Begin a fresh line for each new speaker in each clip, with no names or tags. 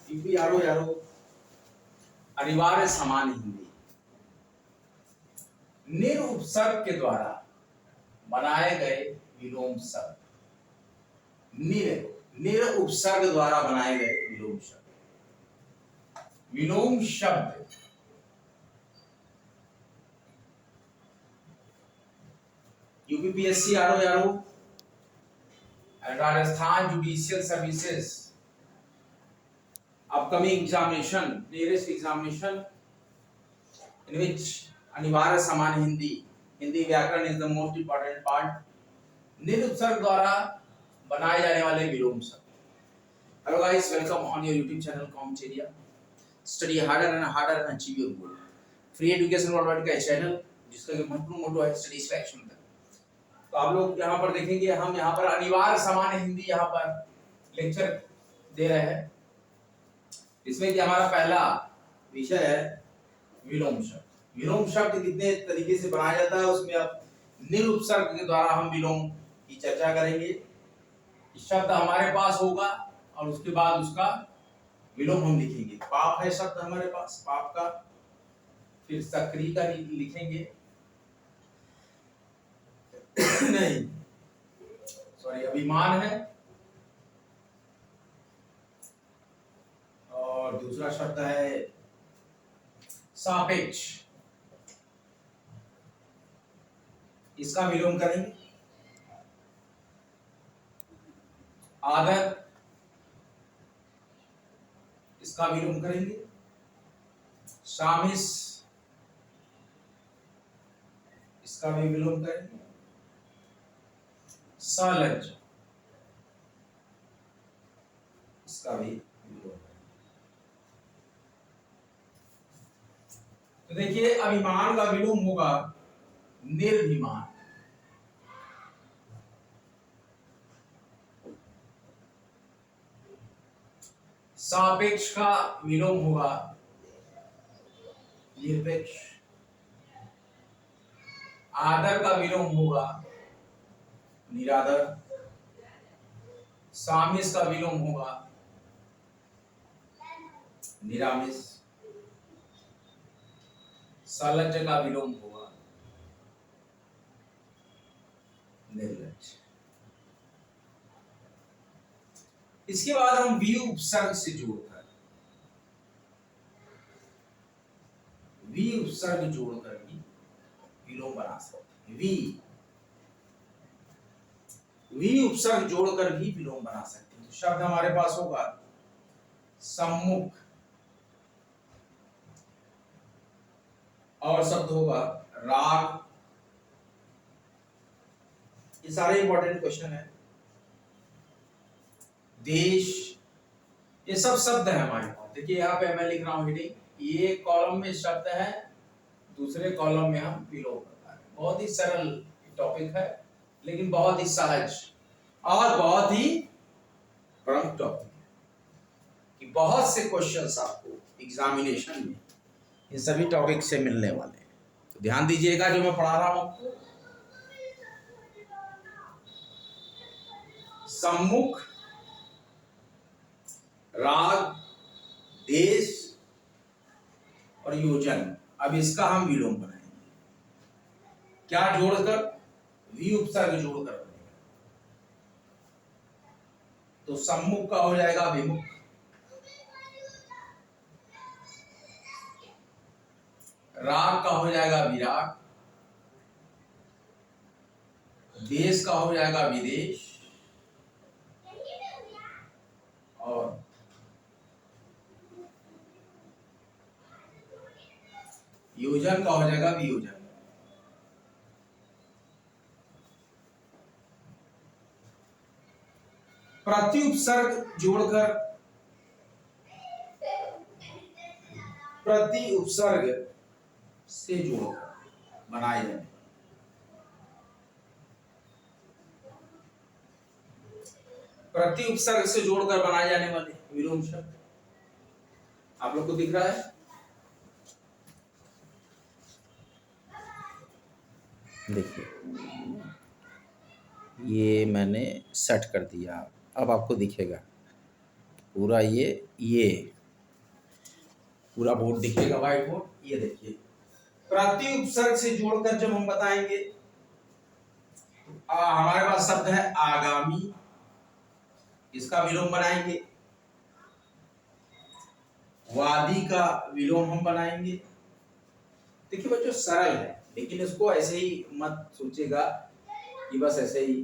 UP यारो यारो अनिवार्य समान हिंदी निर उपसर्ग के द्वारा बनाए गए विलोम शब्द। निर उपसर्ग द्वारा बनाए गए विलोम शब्द। विलोम शब्द यूपीपीएससी आरो यारो and Rajasthan Judicial Services upcoming examination, nearest examination in which अनिवार्य समान हिंदी व्याकरण is the most important part। निर उपसर्ग द्वारा बनाए जाने वाले विलोम शब्द। Hello guys, welcome on your YouTube channel Comteria। Study harder and harder and achieve your goal। Free education worldwide का चैनल जिसका महत्वपूर्ण मोटो है स्टडी सिलेक्शन का। तो आप लोग यहाँ पर देखेंगे, हम यहाँ पर अनिवार्य समान हिंदी यहाँ पर लेक्चर दे रहे हैं। इसमें कि हमारा पहला विषय है विलोम शब्द। विलोम शब्द कितने तरीके से बनाया जाता है, उसमें अब निर उपसर्ग के द्वारा हम विलोम की चर्चा करेंगे। शब्द हमारे पास होगा और उसके बाद उसका विलोम हम लिखेंगे। पाप है शब्द हमारे पास, पाप का, फिर सक्रिय का लिखेंगे नहीं सॉरी, अभिमान है, और दूसरा शब्द है सापेक्ष, इसका विलोम करेंगे। आदर, इसका विलोम करेंगे। सामिस, इसका भी विलोम करेंगे। सलज, इसका भी विलोम करेंगे। तो देखिए, अभिमान का विलोम होगा निर्भिमान। सापेक्ष का विलोम होगा निरपेक्ष। आदर का विलोम होगा निरादर। सामिस का विलोम होगा निरामिस। सलज्ज का विलोम होगा निर्लज्ज। इसके बाद हम वी उपसर्ग से जोड़कर भी विलोम बना सकते हैं। वी उपसर्ग जोड़कर भी विलोम बना सकते हैं। तो शब्द हमारे पास होगा सम्मुख, और शब्द होगा राग। ये सारे इंपॉर्टेंट क्वेश्चन है। देश, ये सब शब्द है हमारे पास। देखिए यहाँ पे मैं लिख रहा हूँ हेडिंग, ये कॉलम में शब्द है, दूसरे कॉलम में हम विलोम करता है। बहुत ही सरल टॉपिक है, लेकिन बहुत ही सहज और बहुत ही प्रमुख टॉपिक है कि बहुत से क्वेश्चंस आपको एग्जामिनेशन में इन सभी टॉपिक से मिलने वाले हैं। तो ध्यान दीजिएगा जो मैं पढ़ा रहा हूं आपको। सम्मुख, राग, देश और योजन, अब इसका हम विलोम बनाएंगे। क्या जोड़कर? वी उपसर्ग जोड़कर बनेगा। तो सम्मुख का हो जाएगा विमुख, राग का हो जाएगा विराग, देश का हो जाएगा विदेश, और योजन का हो जाएगा वियोजन। प्रति उपसर्ग जोड़कर, प्रति उपसर्ग से जोड़कर बनाए जाने, प्रति उपसर्ग से जोड़कर बनाए जाने वाले विलोम शब्द आप लोग को दिख रहा है। देखिए, ये मैंने सेट कर दिया, अब आपको दिखेगा पूरा। ये पूरा बोर्ड दिखेगा, व्हाइट बोर्ड। ये देखिए, प्रति उपसर्ग से जोड़कर जब हम बताएंगे, हमारे पास शब्द है आगामी, इसका विलोम बनाएंगे, वादी का विलोम हम बनाएंगे। देखिए बच्चों सरल है, लेकिन इसको ऐसे ही मत सोचिएगा कि बस ऐसे ही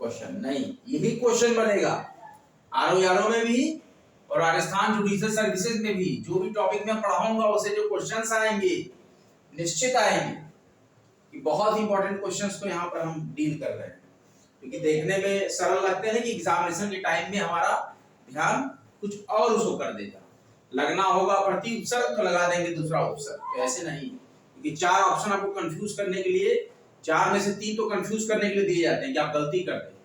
क्वेश्चन, नहीं, यही क्वेश्चन बनेगा आरओ में भी और राजस्थान जुडिशियल सर्विसेज में भी। जो भी टॉपिक में पढ़ाऊंगा उसे जो क्वेश्चंस आएंगे निश्चित आएंगे, कि बहुत इंपॉर्टेंट क्वेश्चंस को यहाँ पर हम डील कर रहे हैं, क्योंकि देखने में सरल लगते हैं कि एग्जामिनेशन के टाइम में हमारा ध्यान कुछ और उसको कर देगा। लगना होगा प्रति उपसर्ग तो लगा देंगे दूसरा उपसर्ग, तो ऐसे नहीं, क्योंकि 4 ऑप्शन आपको कंफ्यूज करने के लिए, 4 में से 3 तो कंफ्यूज करने के लिए दिए जाते हैं कि आप गलती कर दें।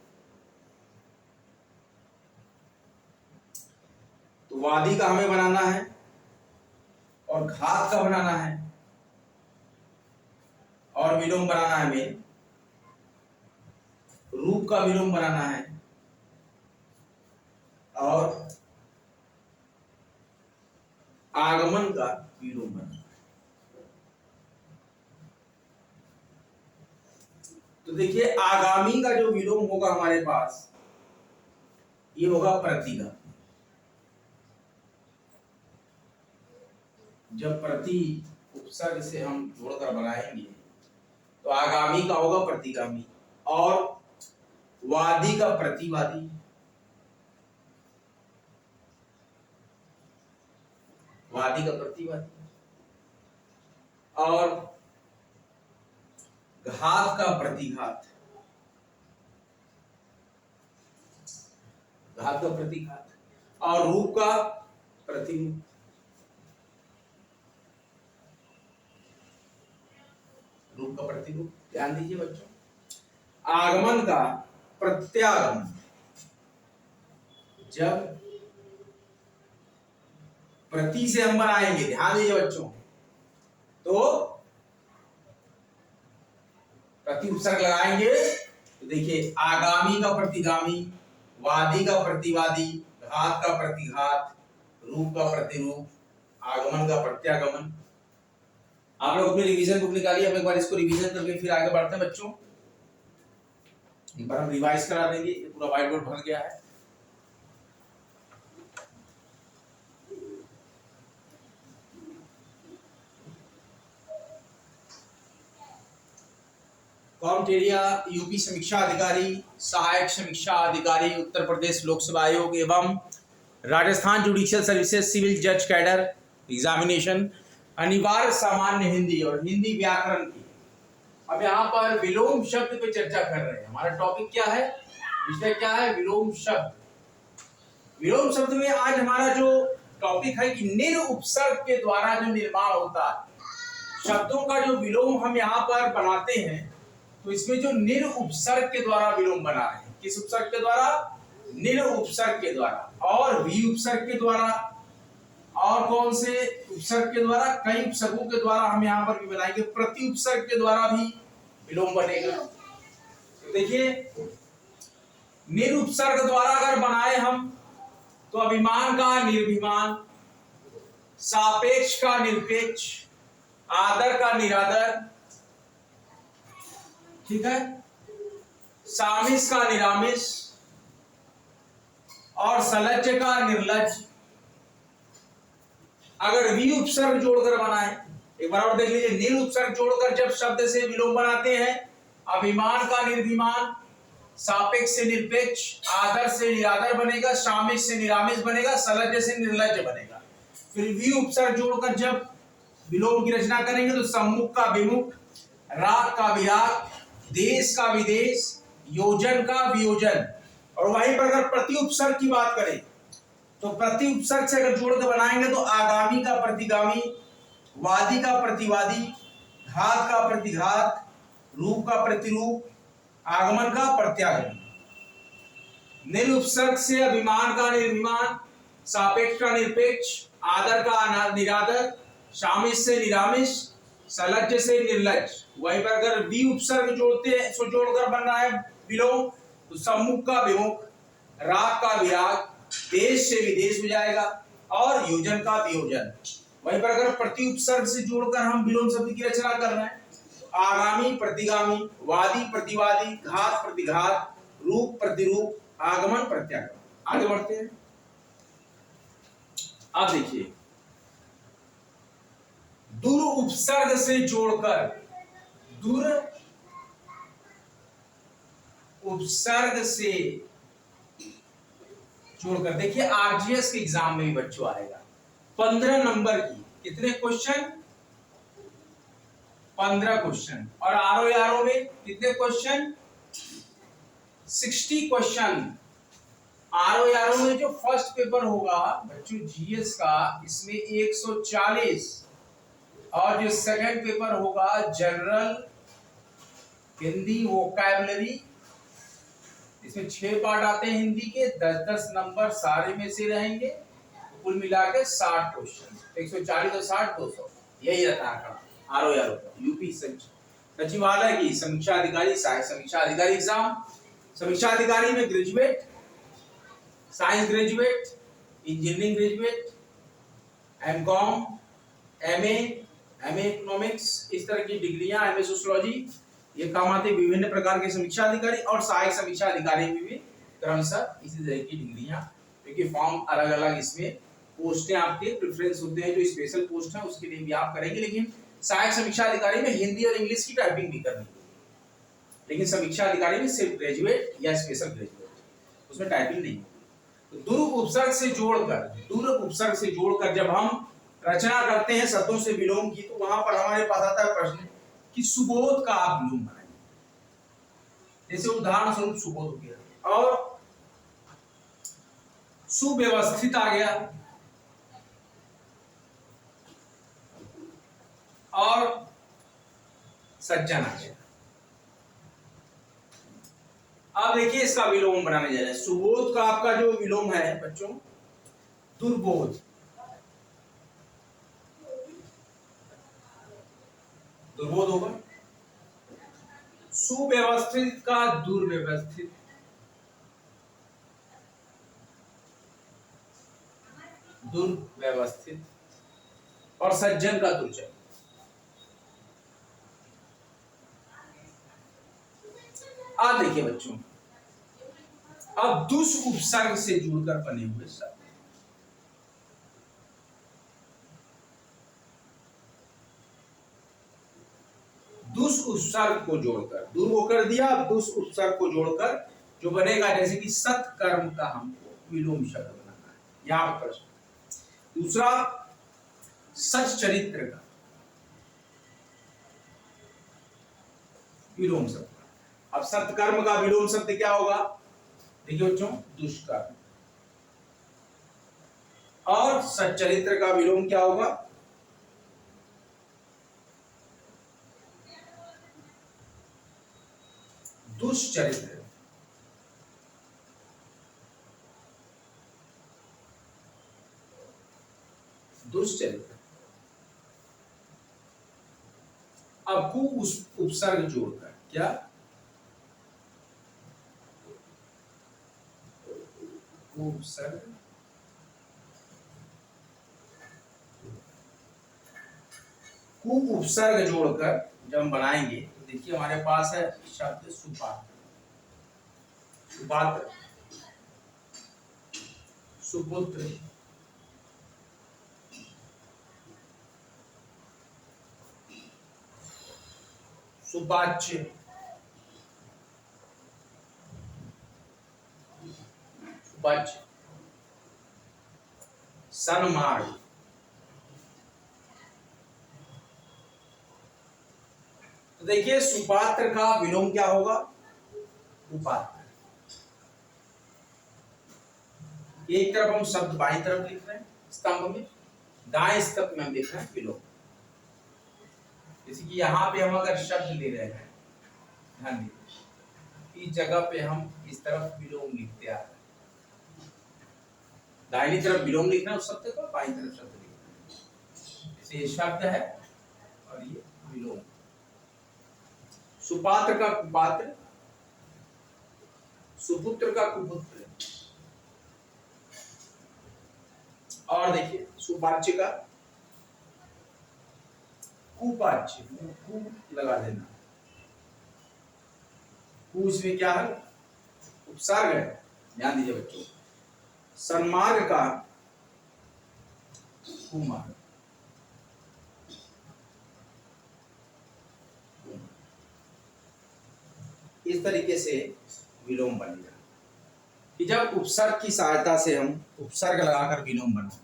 तो वादी का हमें बनाना है और घात का बनाना है और विलोम बनाना है, हमें रूप का विलोम बनाना है और आगमन का विलोम बनाना है। तो देखिए आगामी का जो विलोम होगा हमारे पास, ये होगा प्रतिगामी। जब प्रति उपसर्ग से हम जोड़कर बनाएंगे तो आगामी का होगा प्रतिगामी और वादी का प्रतिवादी, वादी का प्रतिवादी और घात का प्रतिघात, घात का प्रतिघात और रूप का प्रतिरूप। रूप का प्रतिरूप, ध्यान दीजिए बच्चों। आगमन का प्रत्यागमन, जब प्रति से हम बनाएंगे, ध्यान दीजिए बच्चों, तो प्रति उपसर्ग लगाएंगे तो देखिए आगामी का प्रतिगामी, वादी का प्रतिवादी, घात का प्रतिघात, रूप का प्रतिरूप, आगमन का प्रत्यागमन। आप लोग अपनी रिवीजन बुक निकालिए, हम एक बार इसको रिवीजन करके फिर आगे बढ़ते हैं बच्चों। एक बार हम रिवाइज करा देंगे, ये पूरा व्हाइट बोर्ड भर गया है। कॉमटेरिया यूपी समीक्षा अधिकारी, सहायक समीक्षा अधिकारी, उत्तर प्रदेश लोक सेवा आयोग एवं राजस्थान जुडिशियल सर्विसेज सिविल जज कैडर एग्जामिनेशन, अनिवार्य सामान्य हिंदी और हिंदी व्याकरण की। अब यहाँ पर विलोम शब्द पे चर्चा कर रहे हैं। हमारा टॉपिक क्या है, विषय क्या है, विलोम शब्द। विलोम शब्द में आज हमारा जो टॉपिक है कि निर उपसर्ग के द्वारा जो निर्माण होता है, शब्दों का जो विलोम हम यहाँ पर बनाते हैं, तो इसमें जो निर उपसर्ग के द्वारा विलोम बना रहे हैं, किस उपसर्ग के द्वारा, निर उपसर्ग के द्वारा और वी उपसर्ग के द्वारा, और कौन से उपसर्ग के द्वारा, कई उपसर्गों के द्वारा हम यहाँ पर भी बनाएंगे, प्रति उपसर्ग के द्वारा भी विलोम बनेगा। तो देखिए निर उपसर्ग द्वारा अगर बनाए हम तो अभिमान का निर्भिमान, सापेक्ष का निरपेक्ष, आदर का निरादर, ठीक है, सामिस का निरामिस और सलज्ज का निर्लज्ज। अगर वी उपसर्ग जोड़कर बनाए, एक बार और देख लीजिए, नील उपसर्ग जोड़कर जब शब्द से विलोम बनाते हैं, अभिमान का निर्भिमान, सापेक्ष से निरपेक्ष, आदर से निरादर बनेगा, सामिस से निरामिस बनेगा, सलज्ज से निर्लज्ज बनेगा। फिर वी उपसर्ग जोड़कर जब विलोम की रचना करेंगे तो सम्मुख का विमुख, राग का विराग, देश का विदेश, योजन का वियोजन। और वहीं पर अगर प्रति उपसर्ग की बात करें तो प्रति उपसर्ग से अगर जोड़ के बनाएंगे तो आगामी का प्रतिगामी, वादी का प्रतिवादी, घात का प्रतिघात, रूप का प्रतिरूप, आगमन का प्रत्यागमन। निर उपसर्ग से अभिमान का निर्भिमान, सापेक्ष का निरपेक्ष, आदर का निरादर, सामिस से निरामिस, सलज्ज से निर्लज्ज। वहीं पर अगर वी उपसर्ग जोड़ते हैं, सो जोड़कर बन रहा है विलोम, तो सम्मुख का विमुख, राग का विराग, देश से विदेश हो जाएगा और योजन का वियोजन। वहीं पर अगर प्रति उपसर्ग से जोड़कर हम विलोम शब्द की रचना कर रहे हैं, तो आगामी प्रतिगामी, वादी प्रतिवादी, घात प्रतिघात, रूप प्रतिरूप, आगमन प्रत्यागमन। आगे बढ़ते हैं। अब देखिए, दूर उपसर्ग से जोड़कर, दूर उपसर्ग से जोड़कर, देखिए आरजीएस के एग्जाम में भी बच्चों आएगा 15 नंबर की, कितने क्वेश्चन, 15 क्वेश्चन, और आरओ में कितने क्वेश्चन, 60 क्वेश्चन। आरओ में जो फर्स्ट पेपर होगा बच्चों जीएस का, इसमें 140, और जो सेकंड पेपर होगा जनरल हिंदी वोकैबुलरी, इसमें 6 पार्ट आते हैं हिंदी के, 10-10 नंबर सारे में से रहेंगे, कुल मिला के 60 क्वेश्चन, 140 और 60 200, यही रहता है आंकड़ा आरओ यूपी सचिवालय की समीक्षा अधिकारी, सहायक समीक्षा अधिकारी एग्जाम। समीक्षा अधिकारी में graduate, science graduate, engineering graduate, MCom, MA economics, इस तरह की डिग्रियां, एमए सोशियोलॉजी, ये काम आते हैं। विभिन्न प्रकार के समीक्षा अधिकारी और सहायक समीक्षा अधिकारी में भी क्रमशः इसी तरह की डिग्रियां, क्योंकि फॉर्म अलग अलग, इसमें पोस्टें आपके प्रेफरेंस होते हैं, जो स्पेशल पोस्ट है उसके लिए भी आप करेंगे। लेकिन सहायक समीक्षा अधिकारी में हिंदी और इंग्लिश की टाइपिंग भी करनी है, लेकिन समीक्षा अधिकारी में सिर्फ ग्रेजुएट या स्पेशल ग्रेजुएट, उसमें टाइपिंग नहीं होगी। तो दूर उपसर्ग से जोड़कर, दूर उपसर्ग से जोड़कर जब हम रचना करते हैं शब्दों से विलोम की, तो वहां पर हमारे पास आता है प्रश्न कि सुबोध का आप विलोम बनाएंगे। जैसे उदाहरण स्वरूप सुबोध हो गया, और सुव्यवस्थित आ गया, और सज्जन आ गया। अब देखिए इसका विलोम बनाने जा रहे हैं। सुबोध का आपका जो विलोम है बच्चों, दुर्बोध, दुर्बोध होगा। सुव्यवस्थित का दुर्व्यवस्थित, दुर्व्यवस्थित, और सज्जन का दुर्जन। अब देखिए बच्चों, अब दुस उपसर्ग से जुड़कर बने हुए शब्द, दुस उपसर्ग को जोड़कर, दूर को कर दिया, अब दुस उपसर्ग को जोड़कर जो बनेगा, जैसे कि सत्कर्म का हमको विलोम शब्द बनाना है, यहां पर प्रश्न। दूसरा सच चरित्र का विलोम शब्द। अब सत्कर्म का विलोम शब्द क्या होगा, देखिए बच्चों, दुष्कर्म। और सच्चरित्र का विलोम क्या होगा, दुष्चरित्र। दुष्चरित्र। अब कु उपसर्ग जोड़कर क्या, उपसर्ग, कु उपसर्ग जोड़कर जब हम बनाएंगे, तो देखिए हमारे पास है शब्द सुपात्र, सुपात्र, सुपुत्र, सुपाच्य, सुपाच्य, सन्मार्ग। तो देखिए सुपात्र का विलोम क्या होगा, उपात्र। एक तरफ हम शब्द बाईं तरफ लिख रहे हैं स्तंभ में, दाएं स्तंभ में हम लिख रहे हैं विलोम। जैसे कि यहाँ पे हम अगर शब्द ले रहे हैं, ध्यान दीजिए, इस जगह पे हम इस तरफ विलोम लिखते आ रहे हैं, दाहिनी तरफ विलोम लिखना है उस शब्द को, बाईं तरफ शब्द लिखना है। जैसे ये शब्द है और ये विलोम। सुपात्र का कुपात्र, सुपुत्र का कुपुत्र, और देखिए सुपाच्य का कुपाच्य, कु लगा देना। कु इसमें क्या है? उपसर्ग है, ध्यान दीजिए बच्चों। सन्मार्ग का कुमार्ग, इस तरीके से विलोम बनेगा कि जब उपसर्ग की सहायता से हम उपसर्ग लगाकर विलोम बनाते,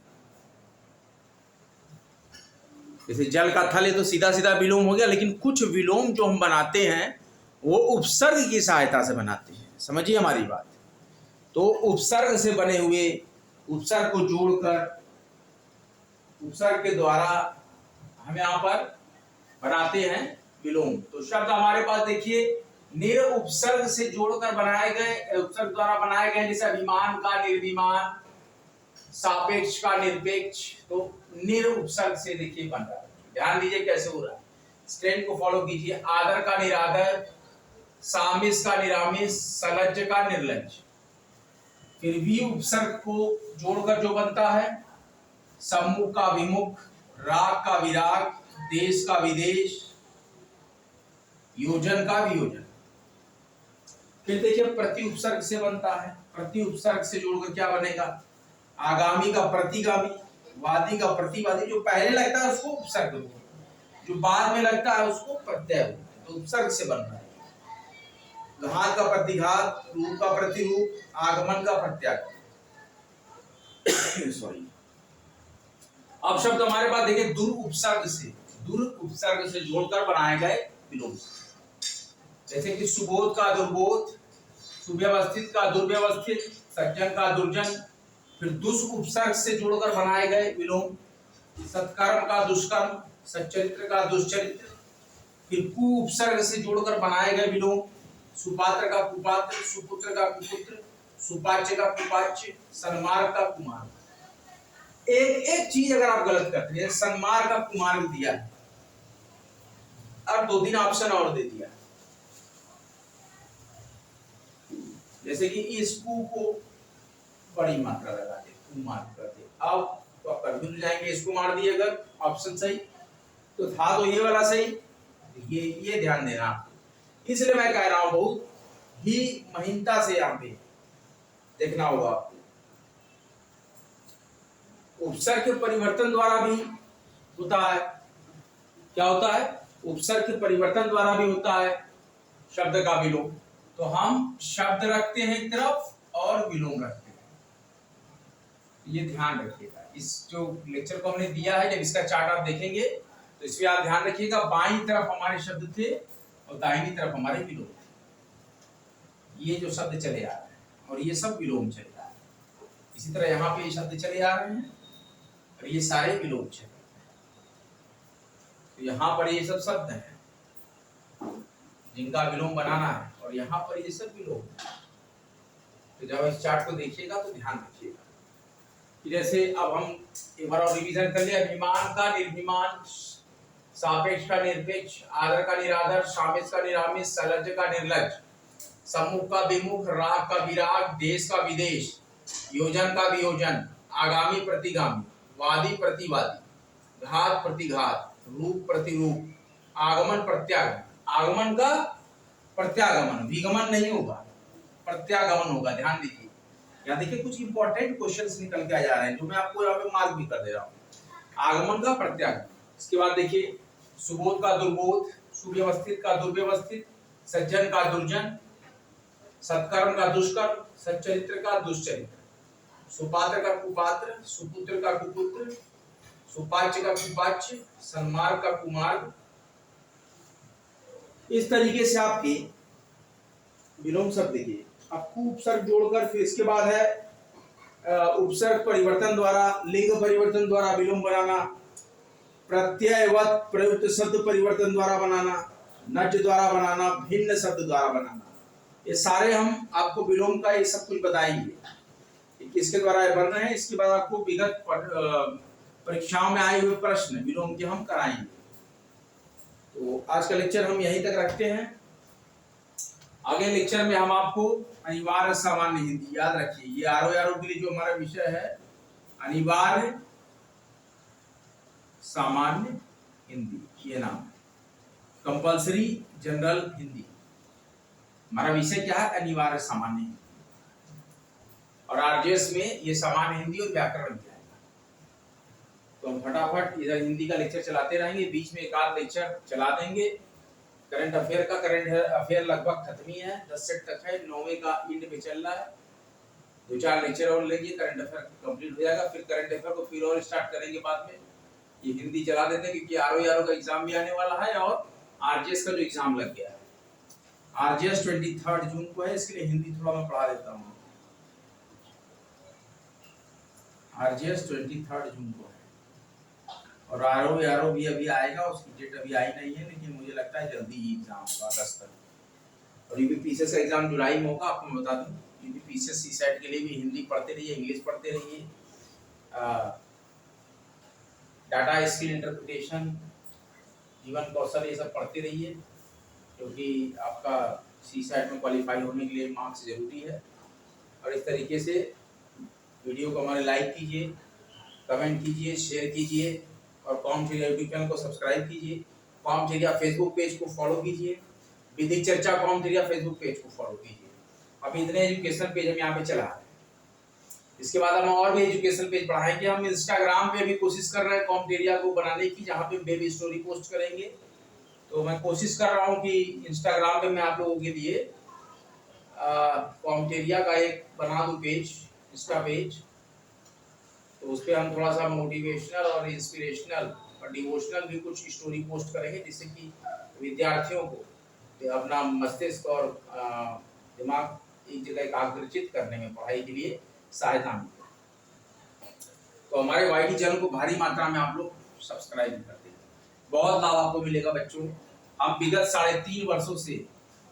जैसे जल का थल है तो सीधा सीधा विलोम हो गया, लेकिन कुछ विलोम जो हम बनाते हैं वो उपसर्ग की सहायता से बनाते हैं। समझिए हमारी बात। तो उपसर्ग से बने हुए, उपसर्ग को जोड़कर उपसर्ग के द्वारा हम यहाँ पर बनाते हैं विलोम। तो शब्द हमारे पास देखिए, निर उपसर्ग से जोड़कर बनाए गए, उपसर्ग द्वारा बनाए गए, जैसे अभिमान का निर्विमान, सापेक्ष का निरपेक्ष, तो निर उपसर्ग से देखिए बन रहा है। ध्यान दीजिए कैसे हो रहा है, स्ट्रेंथ को फॉलो कीजिए। आदर का निरादर, सामिस का निरामिस, सलज्ज का निर्लज्ज। फिर भी उपसर्ग को जोड़कर जो बनता है, सम्मुख का विमुख, राग का विराग, देश का विदेश, योजन का वियोजन। फिर देखिए प्रति उपसर्ग से बनता है, प्रति उपसर्ग से जोड़कर क्या बनेगा, आगामी का प्रतिगामी, वादी का प्रतिवादी। जो पहले लगता है उसको उपसर्ग बोलते हैं, जो बाद में लगता है उसको प्रत्यय बोलते हैं। तो उपसर्ग से बन रहा है। घात का प्रतिघात, रूप का प्रतिरूप, आगमन का प्रत्यागमन। सॉरी। अब शब्द हमारे पास देखिए, दुर उपसर्ग से, दुर उपसर्ग से जोड़कर बनाए गए विलोम। जैसे कि सुबोध का दुर्बोध, सुव्यवस्थित का दुर्व्यवस्थित, सज्जन का दुर्जन। फिर दुष उपसर्ग से जोड़कर बनाए गए विलोम, सत्कर्म का दुष्कर्म, सच्चरित्र का दुष्चरित्र। फिर कु उपसर्ग से जोड़कर बनाए गए विलोम, सुपात्र का कुपात्र, सुपुत्र का कुपुत्र, सुपाच्य का कुपाच्य, सन्मार्ग का कुमार्ग। एक एक चीज अगर आप गलत करते हैं, सन्मार्ग का कुमार्ग दिया है और 2-3 ऑप्शन और दे दिया, जैसे कि इस कु को बड़ी मात्रा लगा दे, कुमार्ग कर दे। अब तो आप कंफ्यूज हो जाएंगे, इसको मार दिए अगर ऑप्शन सही तो था, तो ये वाला सही, ये ध्यान देना आपको। इसलिए मैं कह रहा हूं बहुत ही महीनता से यहाँ पे देखना होगा आपको। उपसर्ग के परिवर्तन द्वारा भी होता है, क्या होता है, उपसर्ग के परिवर्तन द्वारा भी होता है शब्द का विलोम। तो हम शब्द रखते हैं एक तरफ और विलोम रखते हैं, ये ध्यान रखिएगा। इस जो लेक्चर को हमने दिया है, जब इसका चार्ट आप देखेंगे तो इसमें आप ध्यान रखिएगा, बाईं तरफ हमारे शब्द थे और दाहिनी तरफ हमारे विलोम थे। ये जो शब्द चले आ रहे हैं और ये सब विलोम चले आ रहे हैं। इसी तरह यहाँ पे ये शब्द चले आ रहे हैं और ये सारे विलोम चले आ रहे हैं। तो यहाँ पर ये सब शब्द हैं जिनका विलोम बनाना है और यहाँ पर ये सब विलोम है। तो जब इस चार्ट को देखिएगा तो ध्यान रखिएगा। जैसे अब हम एक बार और रिवीजन कर ले, अभिमान का निर्भिमान, सापेक्ष का निरपेक्ष, आदर का निरादर, सामिस का निरामिस, सलज्ज का निर्लज्ज, सम्मुख का विमुख, राग का विराग, देश का विदेश, योजन का वियोजन, आगामी प्रतिगामी, वादी प्रतिवादी, घात प्रतिघात, रूप प्रतिरूप, आगमन प्रत्यागमन। आगमन का प्रत्यागमन, विगमन नहीं होगा, प्रत्यागमन होगा। ध्यान दीजिए, यहाँ देखिए कुछ इंपॉर्टेंट क्वेश्चंस निकल के आ जा रहे हैं जो मैं आपको यहाँ पे मार्क भी कर दे रहा हूँ। आगमन का प्रत्यागमन, इसके बाद देखिए सुबोध का दुर्बोध, सुव्यवस्थित का दुर्व्यवस्थित, सज्जन का दुर्जन, सत्कर्म का दुष्कर्म, सच्चरित्र का दुष्चरित्र, सुपात्र का कुपात्र, सुपुत्र का कुपुत्र, सुपाच्य का कुपाच्य, सन्मार्ग का कुमार्ग। इस तरीके से आपके विलोम शब्द देखिए, आपको उपसर्ग जोड़कर, फिर इसके बाद है उपसर्ग परिवर्तन द्वारा, लिंग परिवर्तन द्वारा विलोम बनाना, प्रत्ययवत प्रयुक्त शब्द परिवर्तन द्वारा बनाना, नज द्वारा बनाना, भिन्न शब्द द्वारा बनाना। ये सारे हम आपको विलोम का ये सब कुछ बताएंगे किसके द्वारा ये बन रहे हैं। इसके बाद आपको विगत परीक्षाओं में आए हुए प्रश्न विलोम के हम कराएंगे। तो आज का लेक्चर हम यहीं तक रखते हैं। आगे लेक्चर में हम आपको अनिवार्य सामान्य हिंदी, याद रखिए ये आरओ के लिए जो हमारा विषय है, अनिवार्य सामान्य हिंदी, ये नाम कंपल्सरी जनरल हिंदी। हमारा विषय क्या है? अनिवार्य सामान्य हिंदी। और आरजेएस में ये सामान्य हिंदी और व्याकरण क्या है। तो हम फटाफट इधर हिंदी का लेक्चर चलाते रहेंगे, बीच में एक आध लेक्चर चला देंगे। करंट अफेयर का करंट अफेयर लगभग खत्म ही है, 10 सेट तक है, 9वें का एंड पे चल रहा है। 2-4 लेक्चर और लेंगे, करंट अफेयर कंप्लीट हो जाएगा। फिर करंट अफेयर को फिर और स्टार्ट करेंगे बाद में। ये हिंदी चला देते हैं क्योंकि आरओ का एग्जाम भी आने वाला है और आरजेएस का जो एग्जाम लग गया है, आरजेएस 23 जून को है, इसके लिए हिंदी थोड़ा मैं पढ़ा देता हूँ। आरजेएस 23 जून को है और आरओ भी अभी आएगा, उसकी डेट अभी आई नहीं है, लेकिन मुझे लगता है जल्दी ही एग्जाम होगा, अगस्त तक। और यूपीपीसीएस का एग्जाम जुलाई में होगा। आपको मैं बता दूं, यूपीपीसीएस सीसेट के लिए भी हिंदी पढ़ते रहिए, इंग्लिश पढ़ते रहिए, डाटा स्किल इंटरप्रिटेशन, जीवन कौशल, ये सब पढ़ते रहिए, क्योंकि आपका सीसेट में क्वालिफाई होने के लिए मार्क्स जरूरी है। और इस तरीके से वीडियो को हमारे लाइक कीजिए, कमेंट कीजिए, शेयर कीजिए और कॉमर्स यूट्यूब चैनल को सब्सक्राइब कीजिए। कॉमर्स फेसबुक पेज को फॉलो कीजिए, विधिक चर्चा कॉमर्स फेसबुक पेज को फॉलो कीजिए। अब इतने एजुकेशनल पेज हम यहाँ पे चला रहे हैं। इसके बाद हम और भी एजुकेशनल पेज बढ़ाएंगे। हम इंस्टाग्राम पे भी कोशिश कर रहे हैं कॉमर्स को बनाने की, जहाँ पे बेबी स्टोरी पोस्ट करेंगे। तो मैं कोशिश कर रहा हूँ कि इंस्टाग्राम पे मैं आप लोगों के लिए कॉमर्स का एक बना दूँ पेज, इंस्टा पेज। तो उस पर हम थोड़ा सा मोटिवेशनल और इंस्पिरेशनल और डिवोशनल भी कुछ स्टोरी पोस्ट करेंगे, जिससे कि विद्यार्थियों को अपना मस्तिष्क और दिमाग एक जगह एकाग्रचित करने में, पढ़ाई के लिए सहायता मिले। तो हमारे वाईटी चैनल को भारी मात्रा में आप लोग सब्सक्राइब कर दें, बहुत लाभ आपको मिलेगा बच्चों। हम विगत 3.5 वर्षों से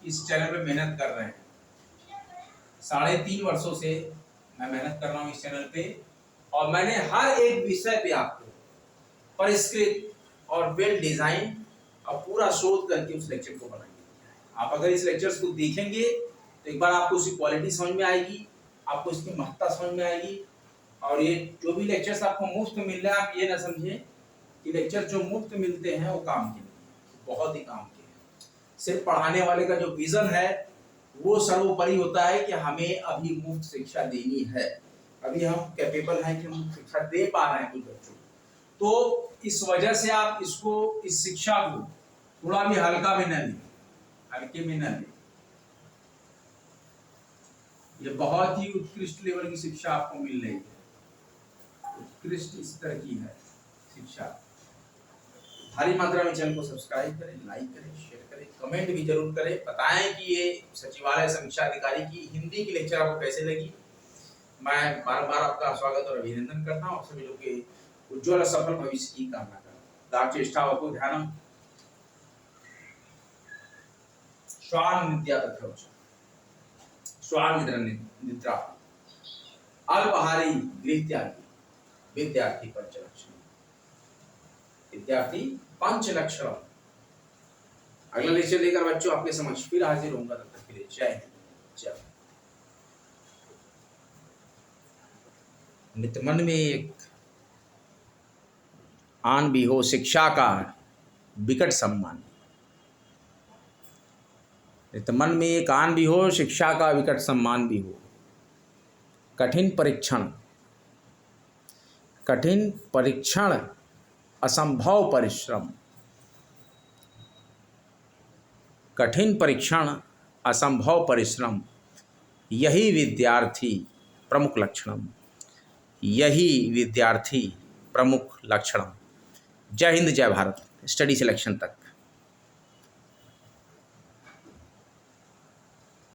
इस चैनल पे मेहनत कर रहे हैं। 3.5 वर्षों से मैं मेहनत कर रहा हूँ इस चैनल पे, और मैंने हर एक विषय पे आपको परिष्कृत और वेल डिजाइन और पूरा शोध करके उस लेक्चर को बनाएंगे। आप अगर इस लेक्चर्स को देखेंगे तो एक बार आपको उसकी क्वालिटी समझ में आएगी, आपको इसकी महत्ता समझ में आएगी। और ये जो भी लेक्चर्स आपको मुफ्त मिल रहे हैं, आप ये ना समझें कि लेक्चर जो मुफ्त मिलते हैं वो काम के नहीं, बहुत ही काम के हैं। सिर्फ पढ़ाने वाले का जो विजन है वो सर्वोपरि होता है कि हमें अभी मुफ्त शिक्षा देनी है, अभी हम कैपेबल हैं कि हम शिक्षा दे पा रहे हैं कुछ बच्चों को। तो इस वजह से आप इसको, इस शिक्षा को थोड़ा भी हल्का में न लें, हल्के में न लें। ये बहुत ही उत्कृष्ट लेवल की शिक्षा आपको मिल रही है, उत्कृष्ट स्तर की है शिक्षा। भारी मात्रा में चैनल को सब्सक्राइब करें, लाइक करें, शेयर करें, कमेंट भी जरूर करें, बताएं कि ये सचिवालय समीक्षा अधिकारी की हिंदी की लेक्चर आपको कैसे लगी। मैं बार बार आपका स्वागत और अभिनंदन करता हूँ, सभी लोग के उज्ज्वल सफल भविष्य की कामना करता हूँ। दाक्षिष्ठावको ध्यानम श्वान नित्या तथा श्वान निद्रा अल्पहारी गृहत्यागी विद्यार्थी पंचलक्षण, विद्यार्थी पंचलक्षण। अगला लेक्चर लेकर बच्चों आपके समक्ष फिर हाजिर होऊंगा, तब तक के लिए जय हिंद, जय। नित मन में एक आन भी हो शिक्षा का विकट सम्मान, नित मन में एक आन भी हो शिक्षा का विकट सम्मान भी हो। कठिन परीक्षण असंभव परिश्रम, कठिन परीक्षण असंभव परिश्रम, यही विद्यार्थी प्रमुख लक्षणम, यही विद्यार्थी प्रमुख लक्षणम। जय हिंद, जय भारत। स्टडी सिलेक्शन तक।